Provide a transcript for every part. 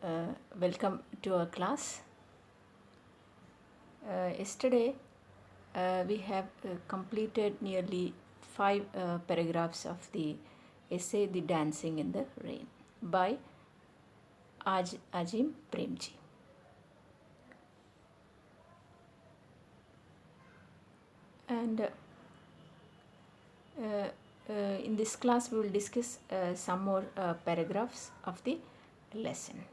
Welcome to our class. Yesterday we have completed nearly 5 paragraphs of the essay The Dancing in the Rain by Azim Premji. And in this class we will discuss some more paragraphs of the lesson.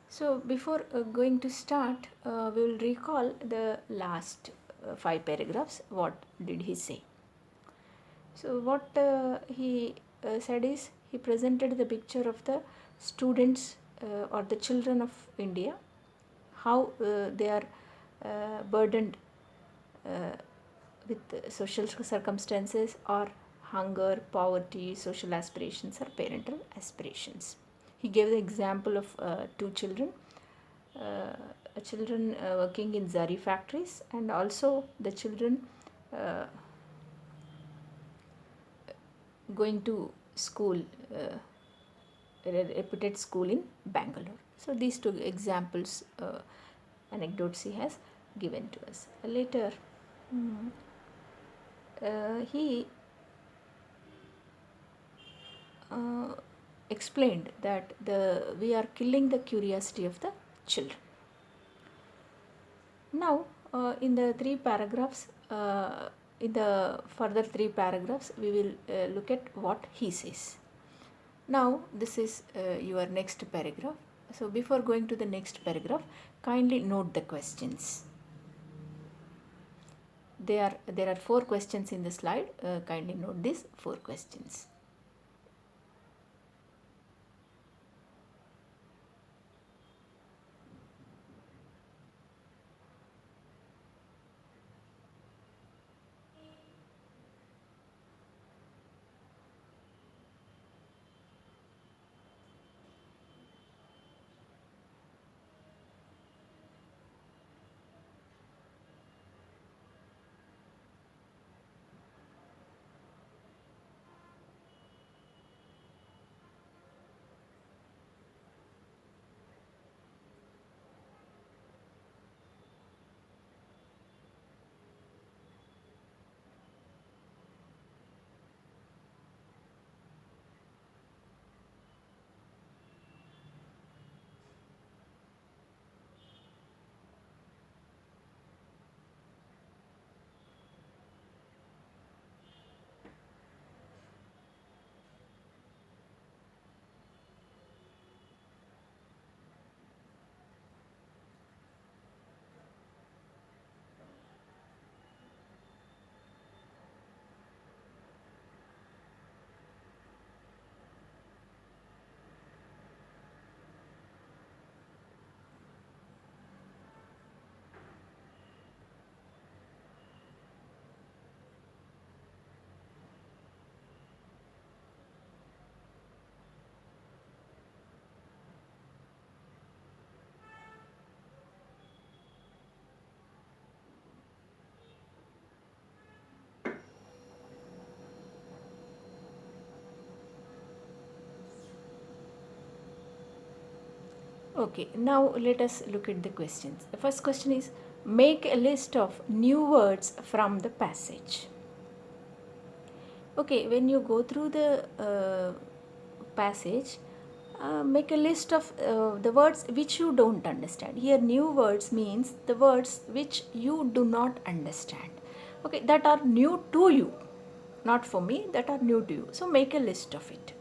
So before going to start, we will recall the last 5 paragraphs. What did he say? So what he said is, he presented the picture of the students or the children of India, how they are burdened with social circumstances or hunger, poverty, social aspirations or parental aspirations. He gave the example of two children, children working in Zari factories, and also the children going to school, a reputed school in Bangalore. So these two examples, anecdotes he has given to us. Later, he explained that we are killing the curiosity of the children. Now, in the 3 paragraphs, in the further 3 paragraphs, we will look at what he says. Now, this is your next paragraph. So, before going to the next paragraph, kindly note the questions. There are 4 questions in the slide. Kindly note these 4 questions. Okay, now let us look at the questions. The first question is, make a list of new words from the passage. Okay, when you go through the passage, make a list of the words which you don't understand. Here, new words means the words which you do not understand. Okay, that are new to you, not for me, that are new to you. So, make a list of it.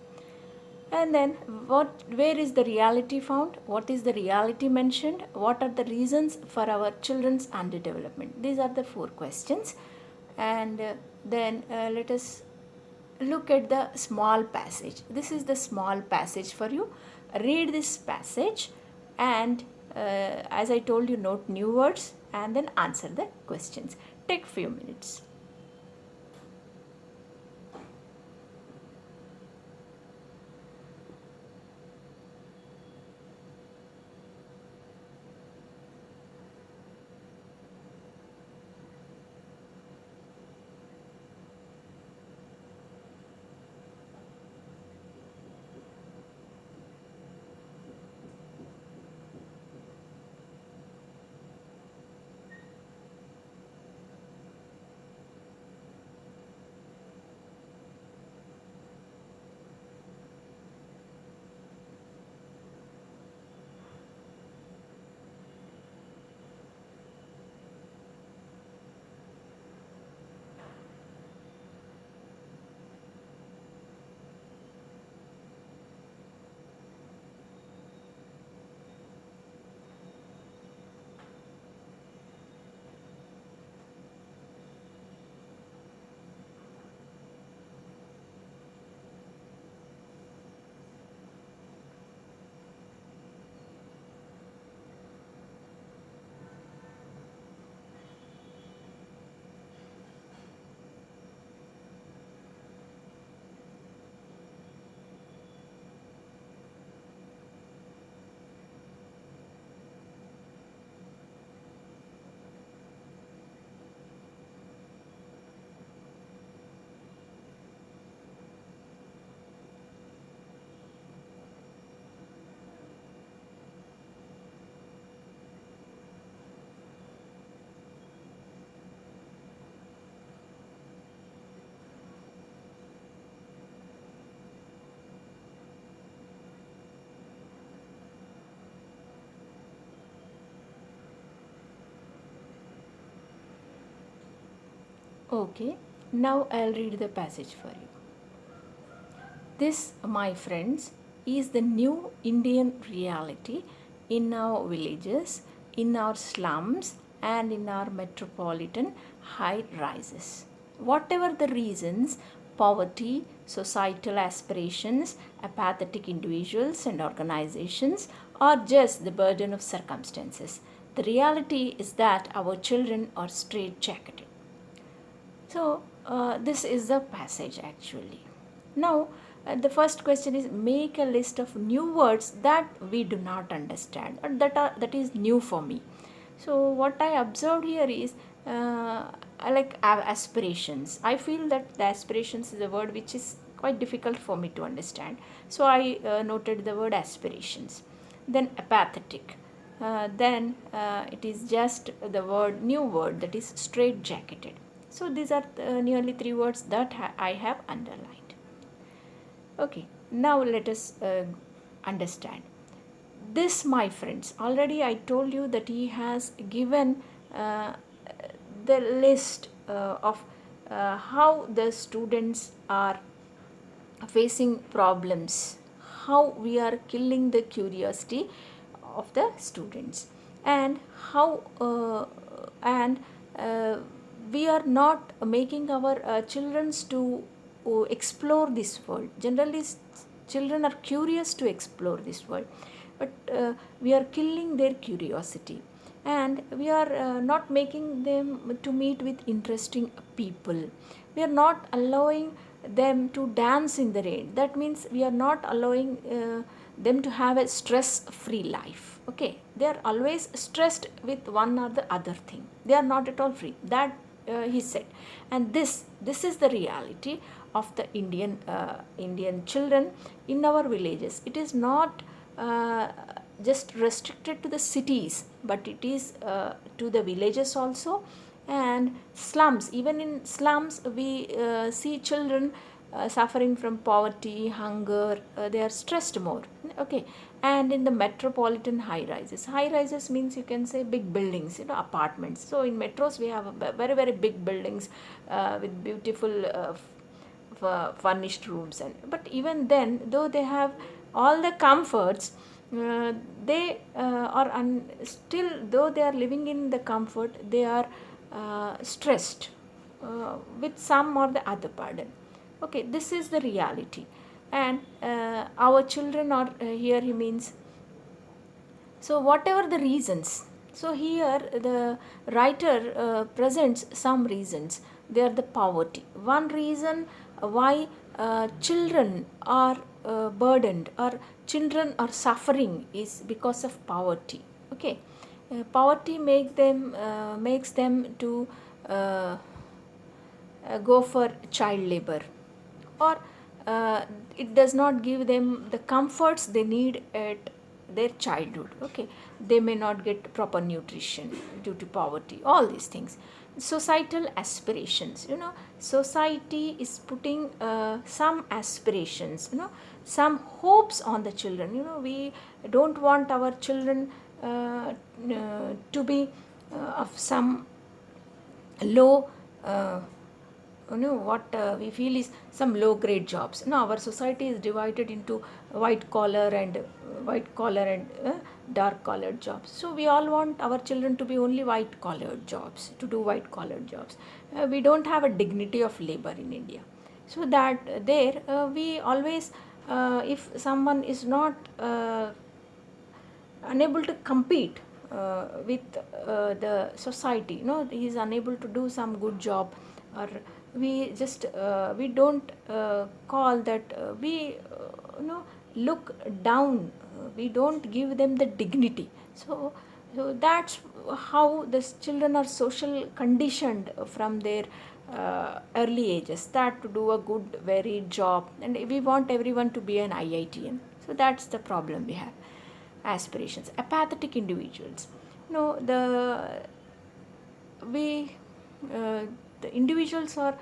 And then where is the reality found? What is the reality mentioned? What are the reasons for our children's underdevelopment? These are the 4 questions. And then let us look at the small passage. This is the small passage for you. Read this passage and as I told you, note new words and then answer the questions. Take few minutes. Okay, now I'll read the passage for you. This, my friends, is the new Indian reality in our villages, in our slums, and in our metropolitan high rises. Whatever the reasons, poverty, societal aspirations, apathetic individuals and organizations, or just the burden of circumstances, the reality is that our children are straitjacketed. So, this is the passage actually. Now, the first question is make a list of new words that we do not understand or that is new for me. So, what I observed here is I like aspirations. I feel that the aspirations is a word which is quite difficult for me to understand. So, I noted the word aspirations. Then apathetic. Then it is just the word new word, that is straight jacketed. So these are nearly three words that I have underlined. Okay, now let us understand. This, my friends, already I told you that he has given uh, the list of how the students are facing problems, how we are killing the curiosity of the students, and how and we are not making our children to explore this world. Generally, children are curious to explore this world, but we are killing their curiosity, and we are not making them to meet with interesting people. We are not allowing them to dance in the rain. That means we are not allowing them to have a stress free life. Okay, they are always stressed with one or the other thing. They are not at all free. That he said. And this is the reality of the Indian children in our villages. It is not just restricted to the cities, but it is to the villages also, and slums. Even in slums we see children suffering from poverty, hunger. They are stressed more. Okay, and in the metropolitan high rises means, you can say, big buildings, apartments. So in metros we have very very big buildings with beautiful furnished rooms. And but even then, though they have all the comforts, they are still, though they are living in the comfort, they are stressed with some or the other burden. Okay, this is the reality. And our children are here, he means. So whatever the reasons, so here the writer presents some reasons. They are the poverty. One reason why children are burdened, or children are suffering, is because of poverty. Okay, poverty makes them to uh, go for child labor, or it does not give them the comforts they need at their childhood. Okay, they may not get proper nutrition due to poverty. All these things. Societal aspirations, society is putting some aspirations, some hopes on the children. We don't want our children to be of some low what we feel is some low grade jobs. Our society is divided into white collar and dark collared jobs. So we all want our children to be only white collared jobs, to do white collared jobs. We don't have a dignity of labor in India. So that there we always, if someone is not unable to compete with the society, he is unable to do some good job, or we just we don't call that we look down, we don't give them the dignity. So that's how the children are social conditioned from their early ages, that to do a good varied job, and we want everyone to be an IITian. So that's the problem we have. Aspirations. Apathetic individuals. The we the individuals are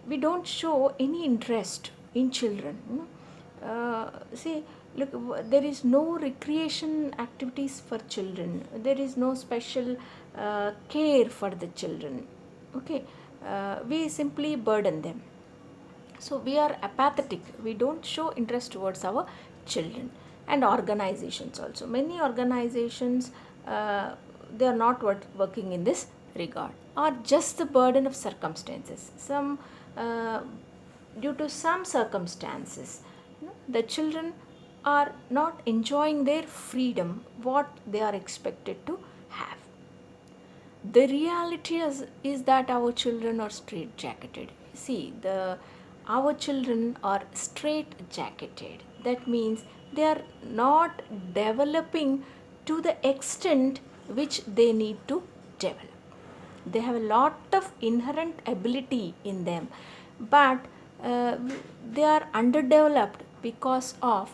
we don't show any interest in children. See, look, there is no recreation activities for children. There is no special care for the children. Okay, we simply burden them. So we are apathetic, we don't show interest towards our children. And organizations also, many organizations, they are not working in this regard, or just the burden of circumstances. Some due to some circumstances, the children are not enjoying their freedom what they are expected to have. The reality is that our children are straight jacketed. See, our children are straight jacketed. That means they are not developing to the extent which they need to develop. They have a lot of inherent ability in them, but they are underdeveloped because of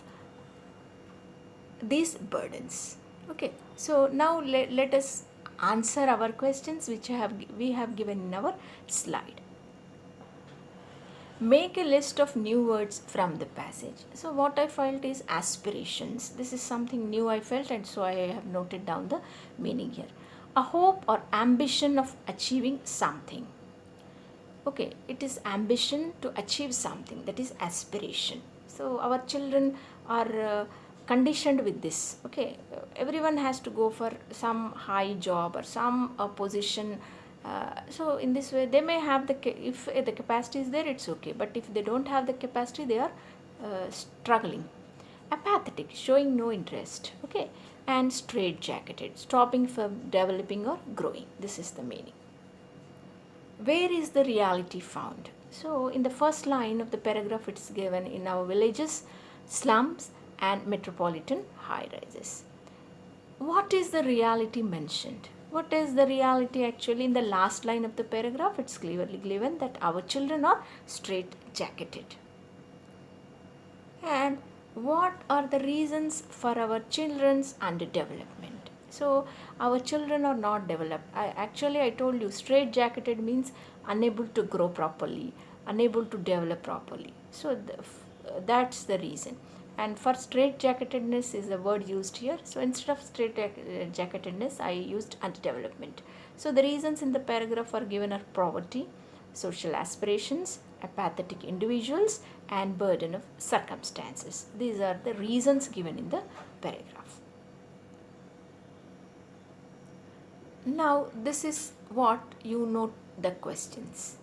these burdens. Okay, so now let us answer our questions which we have given in our slide. Make a list of new words from the passage. So what I felt is aspirations. This is something new I felt, and so I have noted down the meaning here. A hope or ambition of achieving something. Okay, it is ambition to achieve something, that is aspiration. So our children are conditioned with this. Okay, everyone has to go for some high job or some position. So in this way they may have if the capacity is there, it's okay, but if they don't have the capacity, they are struggling. Apathetic, showing no interest. Okay, and straight jacketed, stopping from developing or growing. This is the meaning. Where is the reality found? So in the first line of the paragraph, it's given in our villages, slums and metropolitan high rises. What is the reality mentioned? What is the reality actually? In the last line of the paragraph, it's clearly given that our children are straight jacketed. And what are the reasons for our children's underdevelopment? So our children are not developed. I told you straight jacketed means unable to grow properly, unable to develop properly. So that's the reason. And for straight jacketedness is the word used here. So instead of straight jacketedness, I used underdevelopment. So the reasons in the paragraph are given are poverty, social aspirations, apathetic individuals, and burden of circumstances. These are the reasons given in the paragraph. Now this is what you note the questions.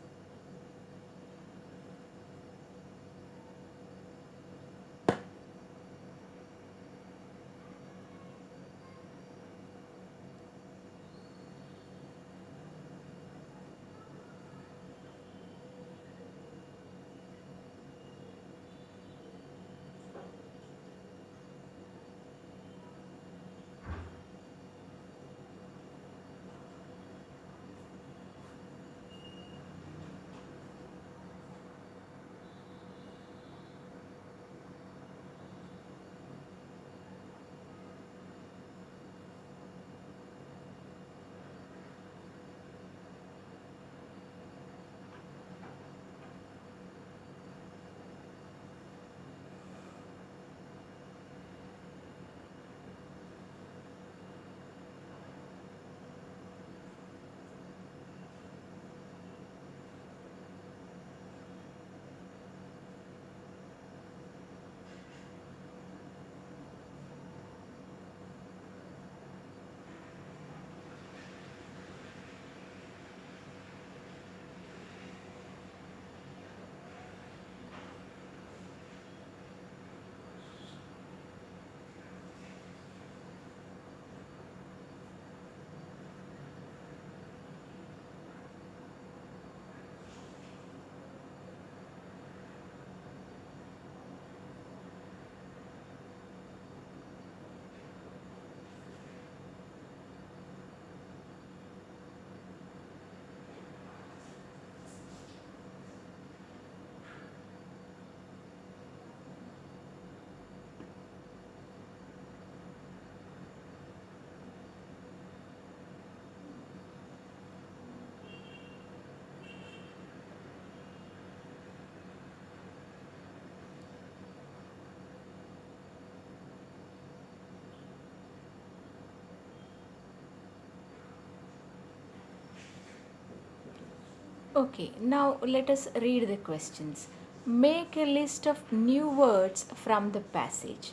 Okay, now let us read the questions. Make a list of new words from the passage.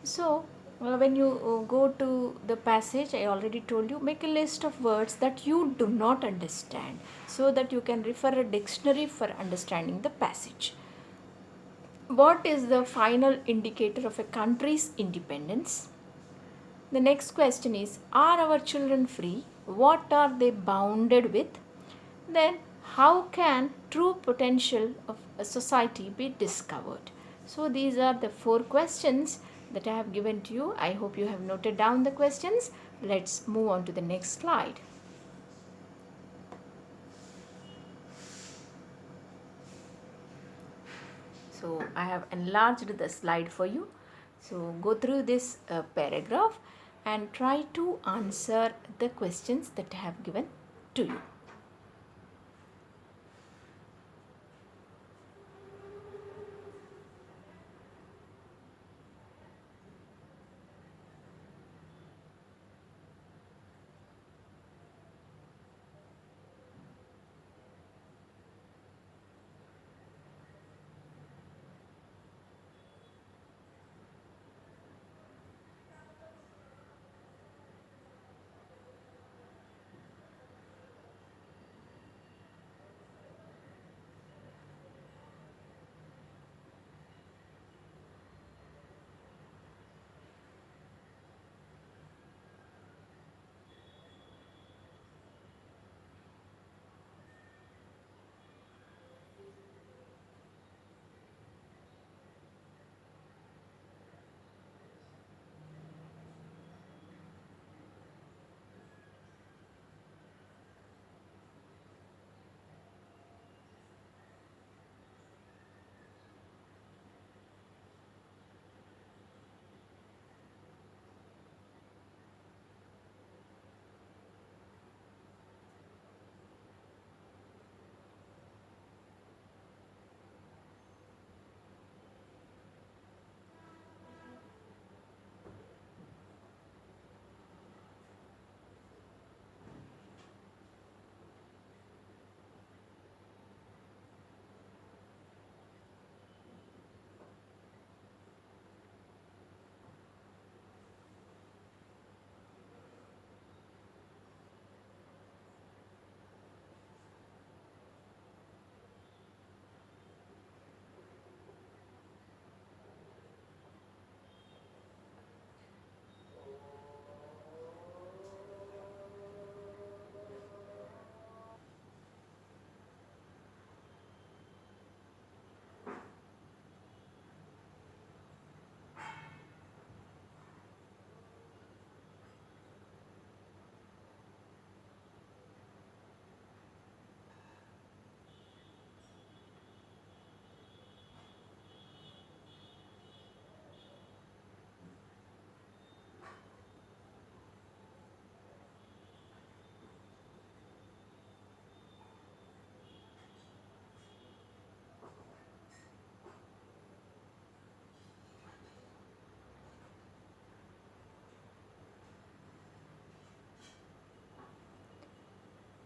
So, when you go to the passage, I already told you, make a list of words that you do not understand so that you can refer a dictionary for understanding the passage. What is the final indicator of a country's independence? The next question is, are our children free? What are they bounded with? Then, how can true potential of a society be discovered? So, these are the four questions that I have given to you. I hope you have noted down the questions. Let's move on to the next slide. So, I have enlarged the slide for you. So, go through this paragraph and try to answer the questions that I have given to you.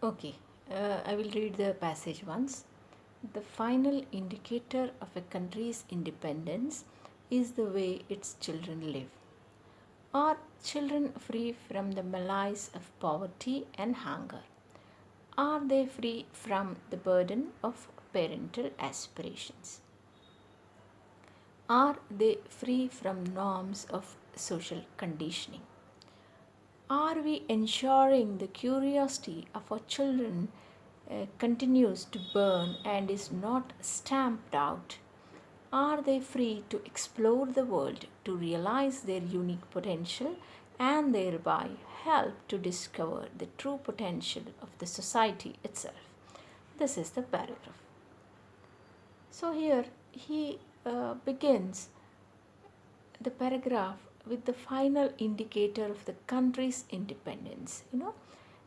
Okay, I will read the passage once. The final indicator of a country's independence is the way its children live. Are children free from the malaise of poverty and hunger? Are they free from the burden of parental aspirations? Are they free from norms of social conditioning? Are we ensuring the curiosity of our children continues to burn and is not stamped out? Are they free to explore the world, to realize their unique potential, and thereby help to discover the true potential of the society itself? This is the paragraph. So, here he begins the paragraph with the final indicator of the country's independence.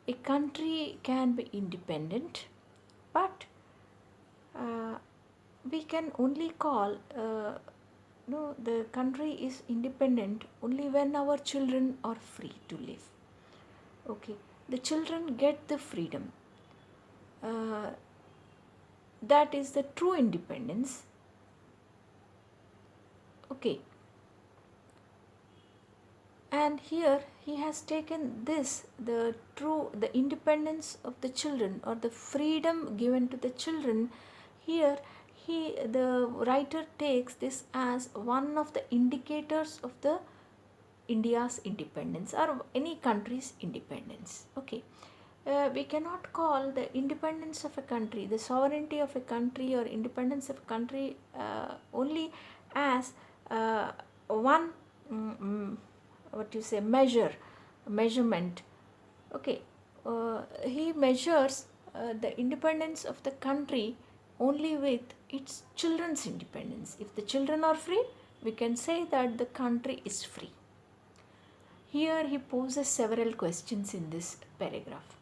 A country can be independent, but uh, we can only call no, the country is independent only when our children are free to live. Okay, the children get the freedom. that is the true independence. Okay, and here he has taken this, the independence of the children, or the freedom given to the children. Here he the writer takes this as one of the indicators of the India's independence, or any country's independence. Okay, we cannot call the independence of a country, the sovereignty of a country, or independence of a country only as one what you say measurement. Okay, he measures the independence of the country only with its children's independence. If the children are free, we can say that the country is free. Here he poses several questions in this paragraph.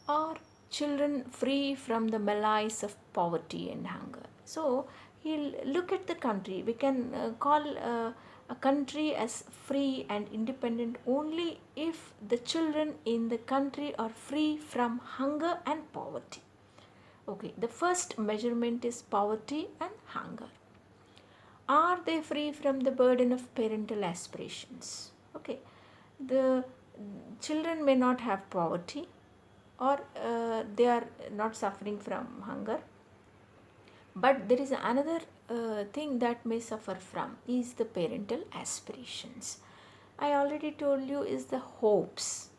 Are children free from the malaise of poverty and hunger? So he'll look at the country. We can call a country as free and independent only if the children in the country are free from hunger and poverty. Okay, the first measurement is poverty and hunger. Are they free from the burden of parental aspirations? Okay, the children may not have poverty, or they are not suffering from hunger, but there is another thing that may suffer from is the parental aspirations. I already told you is the hopes,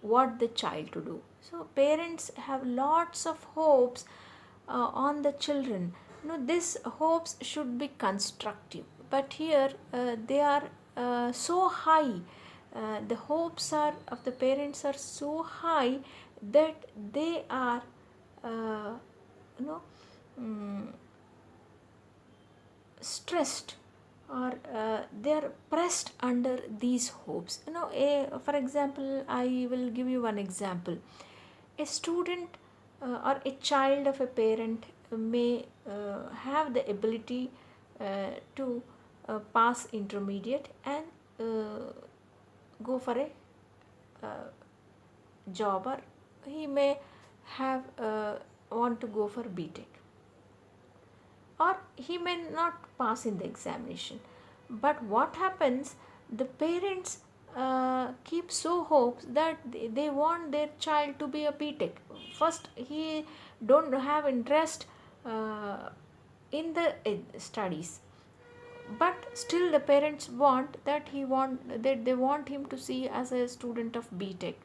what the child to do. So parents have lots of hopes on the children. These hopes should be constructive, but here they are so high. The hopes are of the parents are so high that they are you know stressed, or they are pressed under these hopes. For example, I will give you one example. A student or a child of a parent may have the ability to pass intermediate and go for a job, or he may have want to go for BTech, or he may not pass in the examination. But what happens, the parents keep so hopes that they want their child to be a BTech. First he don't have interest in the studies, but still the parents want that they want him to see as a student of BTech,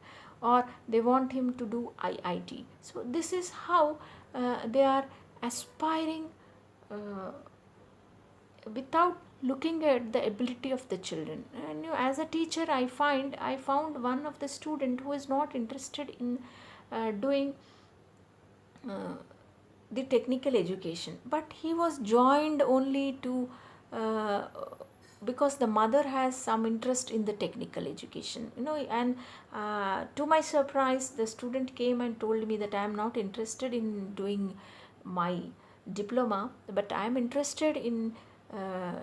or they want him to do IIT. So this is how they are aspiring without looking at the ability of the children. And as a teacher, I found one of the student who is not interested in doing uh, the technical education, but he was joined only to uh, because the mother has some interest in the technical education, and to my surprise, the student came and told me that I am not interested in doing my diploma, but I am interested in uh,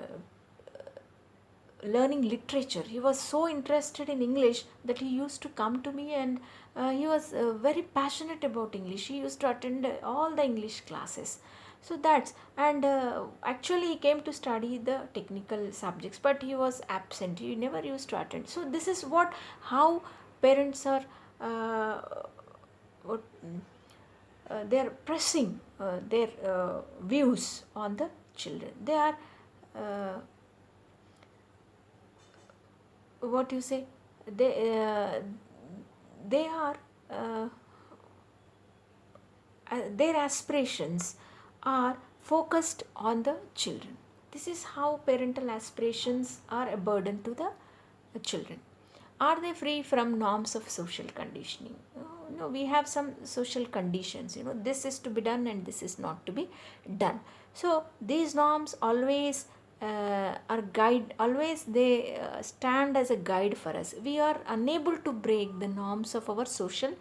learning literature. He was so interested in English that he used to come to me, and he was very passionate about English. He used to attend all the English classes. So that's, and actually he came to study the technical subjects, but he was absent. He never used to attend. So this is how parents are what they are pressing their views on the children. They are uh, what you say they are their aspirations are focused on the children. This is how parental aspirations are a burden to the children. Are they free from norms of social conditioning? No, we have some social conditions. This is to be done and this is not to be done. So these norms always are guide. Always they stand as a guide for us. We are unable to break the norms of our social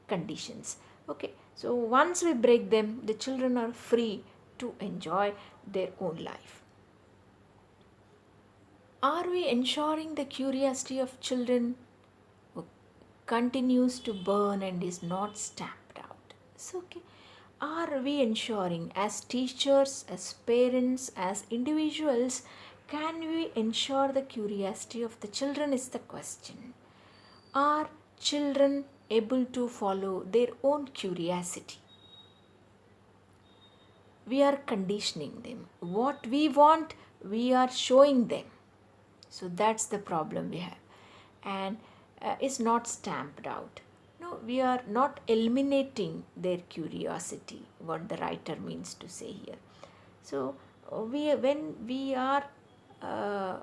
conditions. Okay, so once we break them, the children are free to enjoy their own life. Are we ensuring the curiosity of children who continues to burn and is not stamped out? So, okay, Are we ensuring, as teachers, as parents, as individuals, can we ensure the curiosity of the children is the question. Are children able to follow their own curiosity? We are conditioning them. What we want, we are showing them. So that's the problem we have. And it's not stamped out. No, we are not eliminating their curiosity, what the writer means to say here. So when we are uh,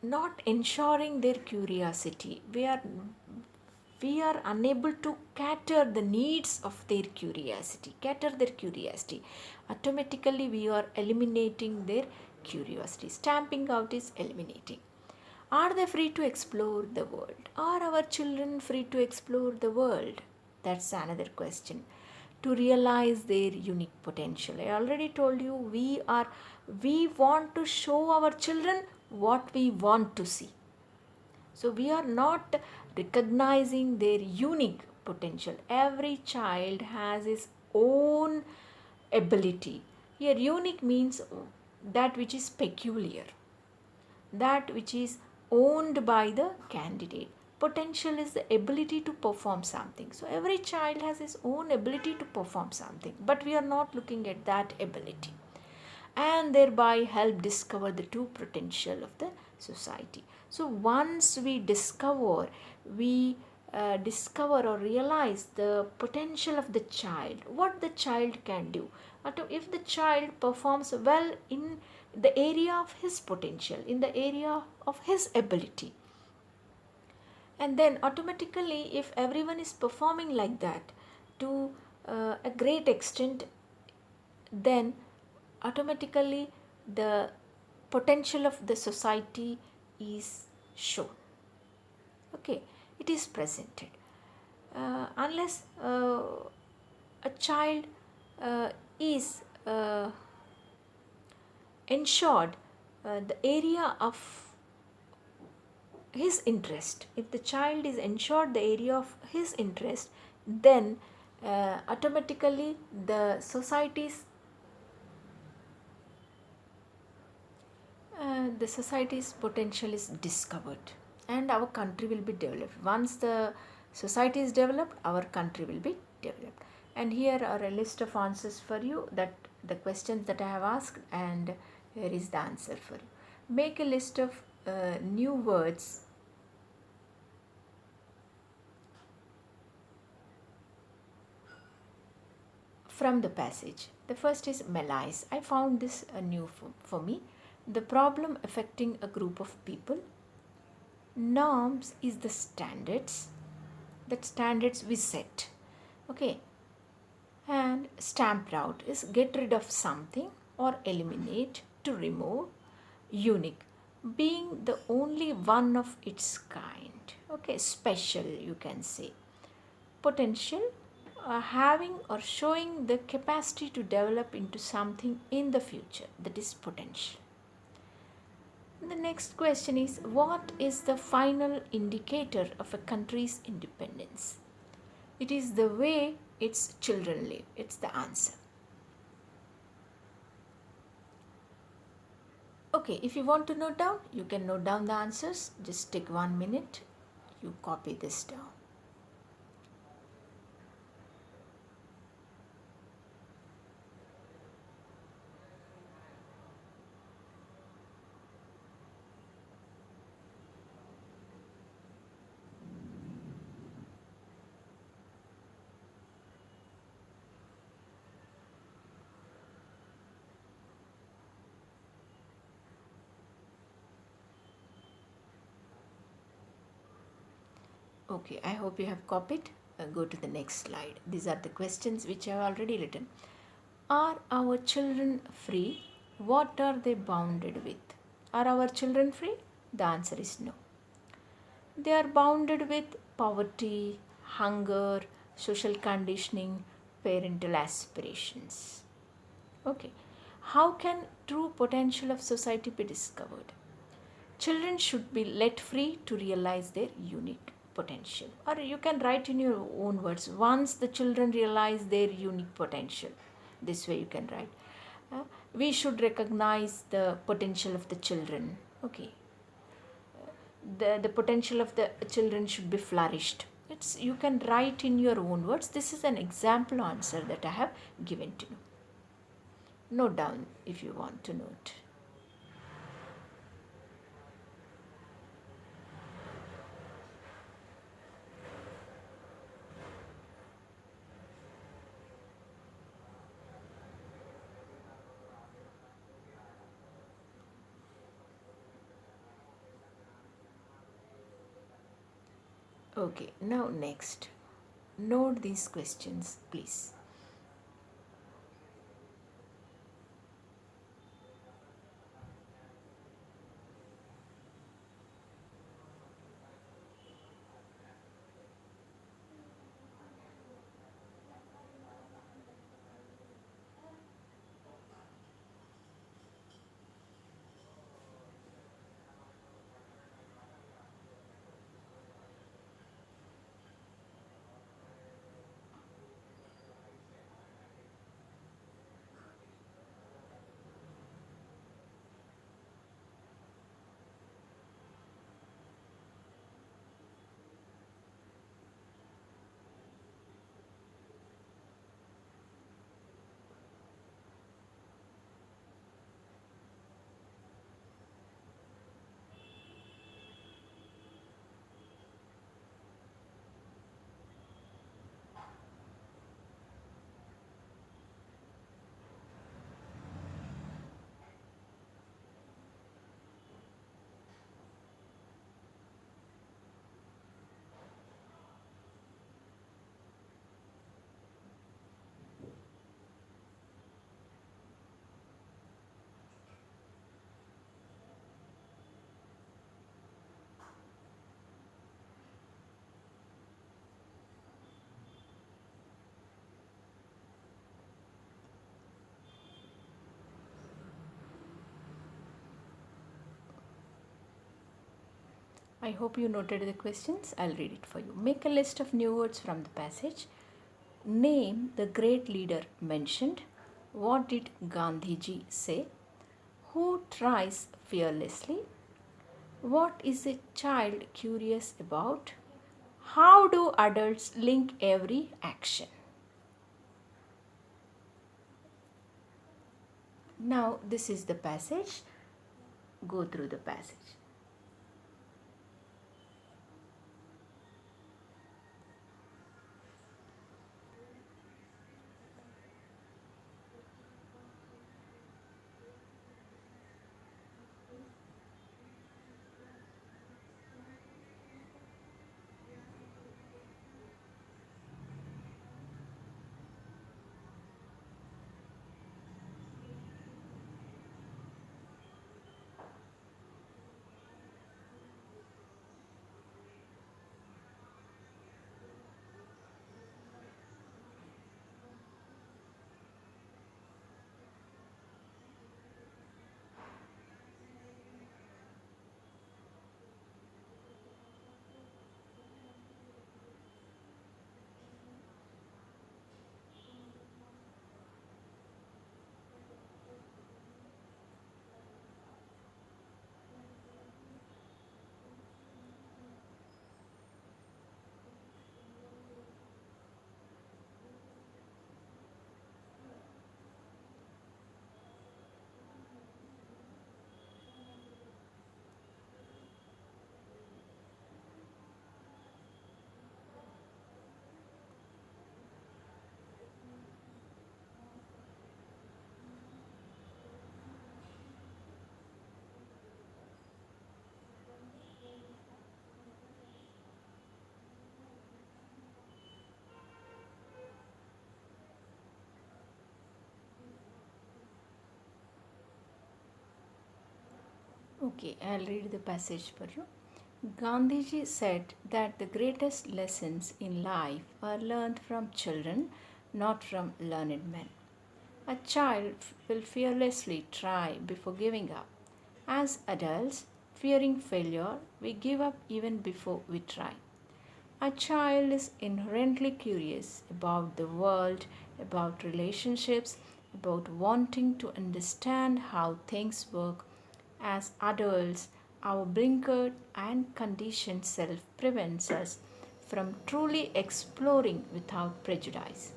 not ensuring their curiosity, we are unable to cater the needs of their curiosity. Automatically we are eliminating their curiosity. Stamping out is eliminating. Are they free to explore the world? Are our children free to explore the world? That's another question. To realize their unique potential. I already told you, we want to show our children what we want to see. So we are not recognizing their unique potential. Every child has his own ability. Here, unique means that which is peculiar, that which is owned by the candidate. Potential is the ability to perform something. So every child has his own ability to perform something, but we are not looking at that ability, and thereby help discover the true potential of the society. So once we discover or realize the potential of the child, what the child can do. If the child performs well in the area of his potential, in the area of his ability, and then automatically if everyone is performing like that to a great extent, then automatically the potential of the society is shown. Okay, it is presented. Unless a child is ensured the area of his interest, if the child is ensured the area of his interest, then automatically the society's potential is discovered, and our country will be developed. Once the society is developed, our country will be developed. And here are a list of answers for you, that the questions that I have asked, and here is the answer for you. Make a list of new words from the passage. The first is malice. I found this new for me. The problem affecting a group of people. Norms is the standards, that standards we set. Okay, and stamped out is get rid of something or eliminate, to remove. Unique, being the only one of its kind. Okay, special you can say. Potential, having or showing the capacity to develop into something in the future, that is potential. The next question is, what is the final indicator of a country's independence? It is the way its children live. It's the answer. Okay, if you want to note down, you can note down the answers. Just take 1 minute. You copy this down. Okay, I hope you have copied. Go to the next slide. These are the questions which I have already written. Are our children free? What are they bounded with? Are our children free? The answer is no. They are bounded with poverty, hunger, social conditioning, parental aspirations. Okay. How can true potential of society be discovered? Children should be let free to realize their unique potential. Or you can write in your own words, once the children realize their unique potential. This way you can write. Uh, we should recognize the potential of the children. Okay. The potential of the children should be flourished. It's, you can write in your own words. This is an example answer that I have given to you. Note down if you want to note. Okay, now next. Note these questions, please. I hope you noted the questions. I'll read it for you. Make a list of new words from the passage. Name the great leader mentioned. What did Gandhiji say? Who tries fearlessly? What is a child curious about? How do adults link every action? Now, this is the passage. Go through the passage. Okay, I'll read the passage for you. Gandhiji said that the greatest lessons in life are learned from children, not from learned men. A child will fearlessly try before giving up. As adults, fearing failure, we give up even before we try. A child is inherently curious about the world, about relationships, about wanting to understand how things work. As adults, our blinkered and conditioned self prevents us from truly exploring without prejudice.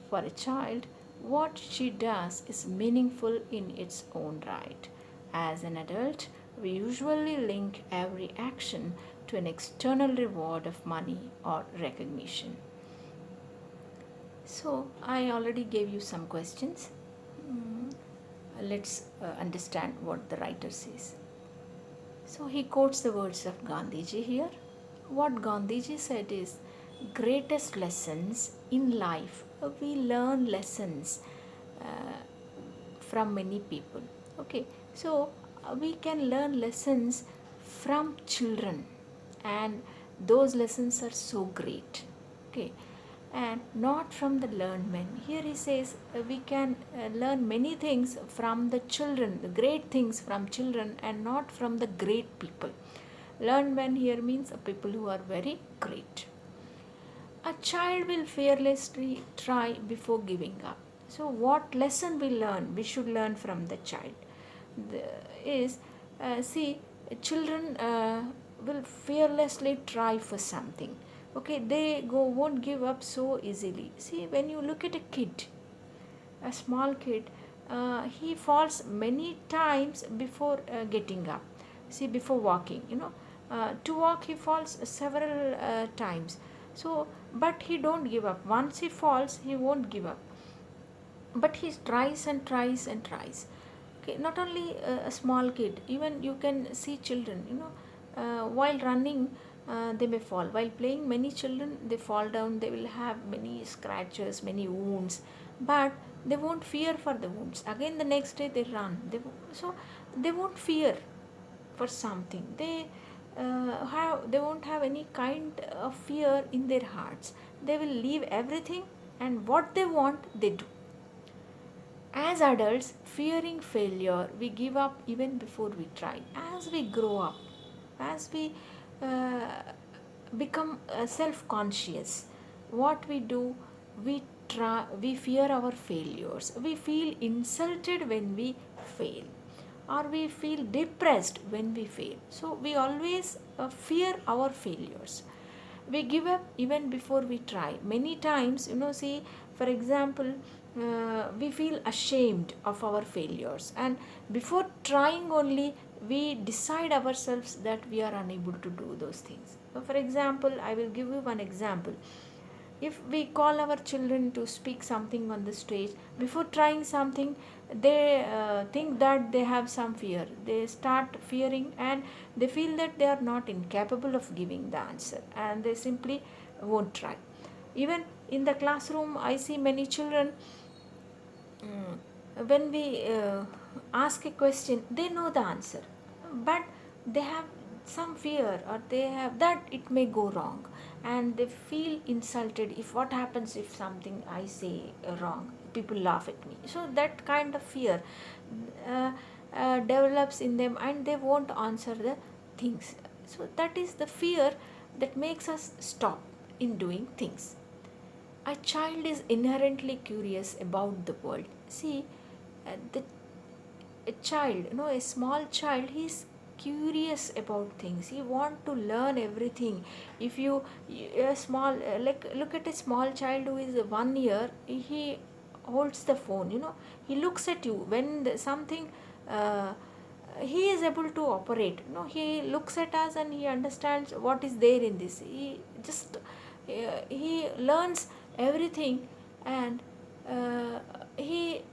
For a child, what she does is meaningful in its own right. As an adult, we usually link every action to an external reward of money or recognition. So, I already gave you some questions. Let's understand what the writer says. So, he quotes the words of Gandhiji here. What Gandhiji said is, greatest lessons in life, we learn lessons uh, from many people. Okay, so we can learn lessons from children, and those lessons are so great. Okay, and not from the learned men. Here he says we can learn many things from the children, the great things from children, and not from the great people. Learned men here means people who are very great. A child will fearlessly try before giving up. So, what lesson we learn? We should learn from the child. Is see, children will fearlessly try for something. Okay, they won't give up so easily. See, when you look at a kid, a small kid, he falls many times before getting up. See, before walking, to walk he falls several times. So, but he don't give up. Once he falls, he won't give up. But he tries and tries and tries. Okay, not only a small kid, even you can see children. While running, they may fall. While playing, many children they fall down. They will have many scratches, many wounds, but they won't fear for the wounds. Again, the next day they run. So they won't fear for something. They won't have any kind of fear in their hearts. They will leave everything, and what they want they do. As adults, fearing failure, we give up even before we try. As we grow up, as we uh, become self conscious, what we do, we fear our failures. We feel insulted when we fail, or we feel depressed when we fail. So, we always fear our failures. We give up even before we try. Many times, see, for example, we feel ashamed of our failures, and before trying only we decide ourselves that we are unable to do those things. So, for example, I will give you one example. If we call our children to speak something on the stage, before trying something they think that they have some fear. They start fearing, and they feel that they are not incapable of giving the answer, and they simply won't try. Even in the classroom, I see many children, when we ask a question, they know the answer, but they have some fear, or they have that it may go wrong, and they feel insulted. If what happens if something I say wrong, people laugh at me. So that kind of fear uh, develops in them, and they won't answer the things. So that is the fear that makes us stop in doing things. A child is inherently curious about the world. See, the a child, a small child, he's curious about things. He want to learn everything. If you a small like look at a small child who is 1 year, he holds the phone. He looks at you when something. He is able to operate. He looks at us and he understands what is there in this. He just he learns everything, and he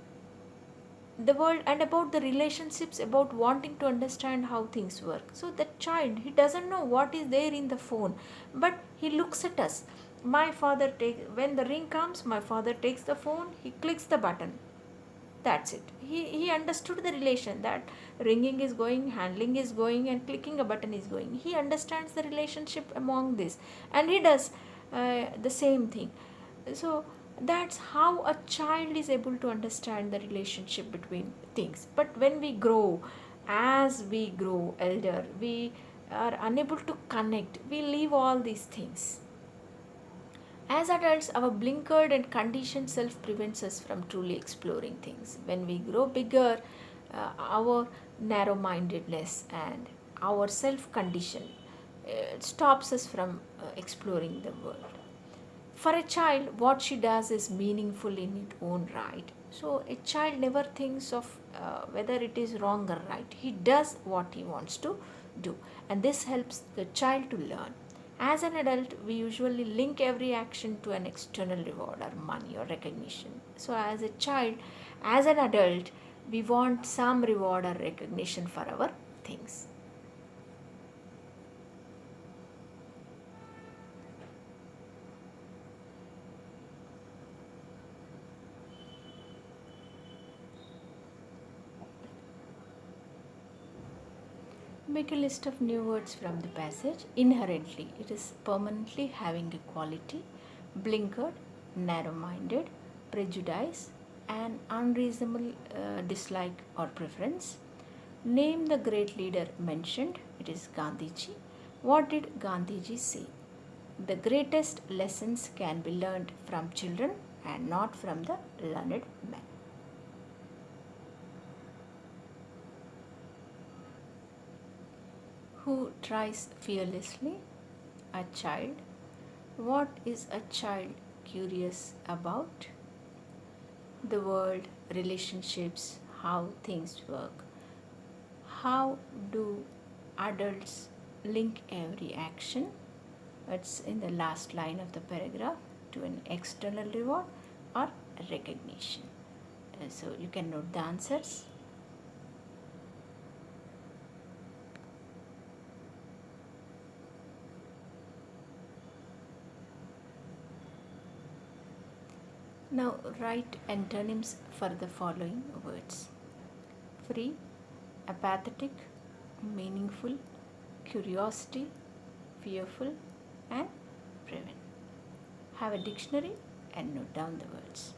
the world, and about the relationships, about wanting to understand how things work. So that child, he doesn't know what is there in the phone, but he looks at us. My father takes, when the ring comes, my father takes the phone, he clicks the button. That's it. He understood the relation, that ringing is going, handling is going, and clicking a button is going. He understands the relationship among this, and he does the same thing. So that's how a child is able to understand the relationship between things. But when we grow, as we grow elder, we are unable to connect. We leave all these things. As adults, our blinkered and conditioned self prevents us from truly exploring things. When we grow bigger, our narrow mindedness and our self condition stops us from exploring the world. For a child, what she does is meaningful in its own right. So a child never thinks of whether it is wrong or right. He does what he wants to do, and this helps the child to learn. As an adult, we usually link every action to an external reward or money or recognition. So as a child, as an adult, we want some reward or recognition for our things. Make a list of new words from the passage. Inherently, it is permanently having a quality, blinkered, narrow minded, prejudice, and unreasonable dislike or preference. Name the great leader mentioned, it is Gandhiji. What did Gandhiji say? The greatest lessons can be learned from children and not from the learned men. Who tries fearlessly? A child. What is a child curious about? The world, relationships, how things work. How do adults link every action? It's in the last line of the paragraph to an external reward or recognition. So you can note the answers. Now write antonyms for the following words: free, apathetic, meaningful, curiosity, fearful, and prevent. Have a dictionary and note down the words.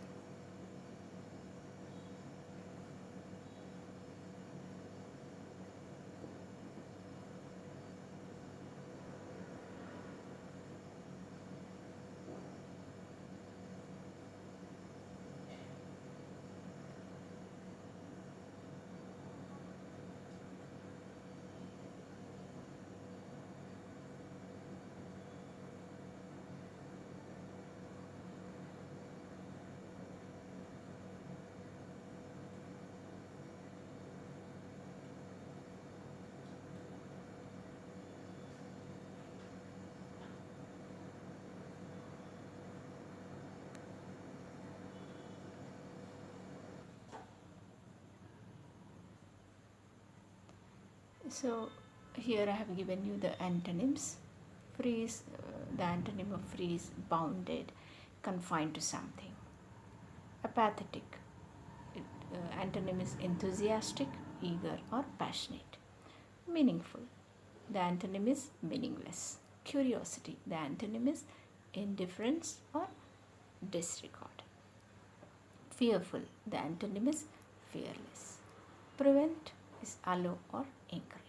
So here I have given you the antonyms. Free is the antonym of free is bounded, confined to something. Apathetic, antonym is enthusiastic, eager, or passionate. Meaningful, the antonym is meaningless. Curiosity, the antonym is indifference or disregard. Fearful, the antonym is fearless. Prevent is allow or encourage.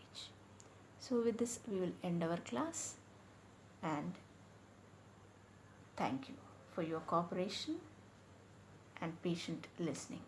So, with this, we will end our class, and thank you for your cooperation and patient listening.